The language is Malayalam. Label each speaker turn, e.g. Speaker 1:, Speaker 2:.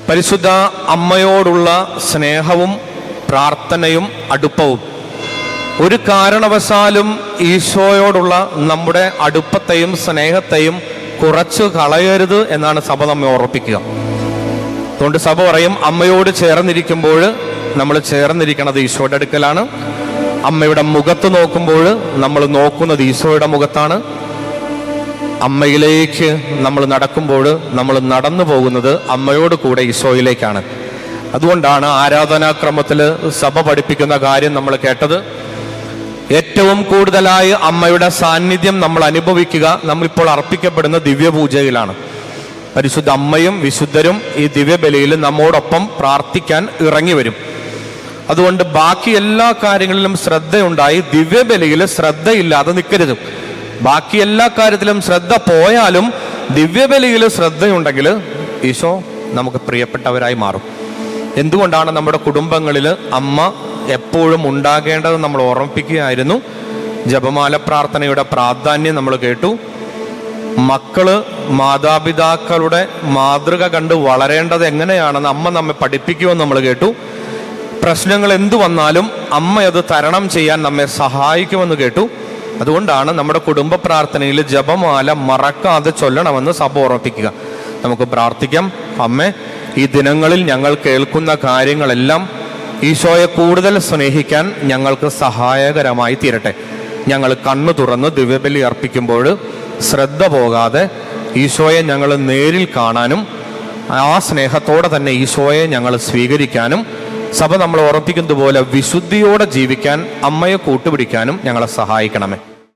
Speaker 1: പരിശുദ്ധ അമ്മയോടുള്ള സ്നേഹവും പ്രാർത്ഥനയും അടുപ്പവും ഒരു കാരണവശാലും ഈശോയോടുള്ള നമ്മുടെ അടുപ്പത്തെയും സ്നേഹത്തെയും കുറച്ചു കളയരുത് എന്നാണ് സഭ നമ്മെ ഓർമ്മിപ്പിക്കുക. അതുകൊണ്ട് സഭ പറയും, അമ്മയോട് ചേർന്നിരിക്കുമ്പോൾ നമ്മൾ ചേർന്നിരിക്കുന്നത് ഈശോയുടെ അടുക്കലാണ്. അമ്മയുടെ മുഖത്ത് നോക്കുമ്പോൾ നമ്മൾ നോക്കുന്നത് ഈശോയുടെ മുഖത്താണ്. അമ്മയിലേക്ക് നമ്മൾ നടക്കുമ്പോൾ നമ്മൾ നടന്നു പോകുന്നത് അമ്മയോട് കൂടെ ഈശോയിലേക്കാണ്. അതുകൊണ്ടാണ് ആരാധനാക്രമത്തിൽ സഭ പഠിപ്പിക്കുന്ന കാര്യം നമ്മൾ കേട്ടത്. ഏറ്റവും കൂടുതലായി അമ്മയുടെ സാന്നിധ്യം നമ്മൾ അനുഭവിക്കുക നമ്മളിപ്പോൾ അർപ്പിക്കപ്പെടുന്ന ദിവ്യപൂജയിലാണ്. പരിശുദ്ധ അമ്മയും വിശുദ്ധരും ഈ ദിവ്യബലിയിൽ നമ്മോടൊപ്പം പ്രാർത്ഥിക്കാൻ ഇറങ്ങി വരും. അതുകൊണ്ട് ബാക്കി എല്ലാ കാര്യങ്ങളിലും ശ്രദ്ധയുണ്ടായി ദിവ്യബലിയിൽ ശ്രദ്ധയില്ലാതെ നിൽക്കരുത്. ബാക്കി എല്ലാ കാര്യത്തിലും ശ്രദ്ധ പോയാലും ദിവ്യബലിയിൽ ശ്രദ്ധയുണ്ടെങ്കിൽ ഈശോ നമുക്ക് പ്രിയപ്പെട്ടവരായി മാറും. എന്തുകൊണ്ടാണ് നമ്മുടെ കുടുംബങ്ങളിൽ അമ്മ എപ്പോഴും ഉണ്ടാകേണ്ടത് നമ്മൾ ഓർമ്മിപ്പിക്കുകയായിരുന്നു. ജപമാല പ്രാർത്ഥനയുടെ പ്രാധാന്യം നമ്മൾ കേട്ടു. മക്കള് മാതാപിതാക്കളുടെ മാതൃക കണ്ട് വളരേണ്ടത് എങ്ങനെയാണെന്ന് അമ്മ നമ്മെ പഠിപ്പിക്കുമെന്ന് നമ്മൾ കേട്ടു. പ്രശ്നങ്ങൾ എന്തു വന്നാലും അമ്മ അത് തരണം ചെയ്യാൻ നമ്മെ സഹായിക്കുമെന്ന് കേട്ടു. അതുകൊണ്ടാണ് നമ്മുടെ കുടുംബ പ്രാർത്ഥനയിൽ ജപമാല മറക്കാതെ ചൊല്ലണമെന്ന് സഭ ഓർമ്മിപ്പിക്കുക. നമുക്ക് പ്രാർത്ഥിക്കാം. അമ്മേ, ഈ ദിനങ്ങളിൽ ഞങ്ങൾ കേൾക്കുന്ന കാര്യങ്ങളെല്ലാം ഈശോയെ കൂടുതൽ സ്നേഹിക്കാൻ ഞങ്ങൾക്ക് സഹായകരമായി തീരട്ടെ. ഞങ്ങൾ കണ്ണു തുറന്ന് ദിവ്യബലി അർപ്പിക്കുമ്പോൾ ശ്രദ്ധ പോകാതെ ഈശോയെ ഞങ്ങൾ നേരിൽ കാണാനും ആ സ്നേഹത്തോടെ തന്നെ ഈശോയെ ഞങ്ങൾ സ്വീകരിക്കാനും സഭ നമ്മൾ ഓർമ്മിപ്പിക്കുന്നത് പോലെ വിശുദ്ധിയോടെ ജീവിക്കാൻ അമ്മയെ കൂട്ടുപിടിക്കാനും ഞങ്ങളെ സഹായിക്കണമേ.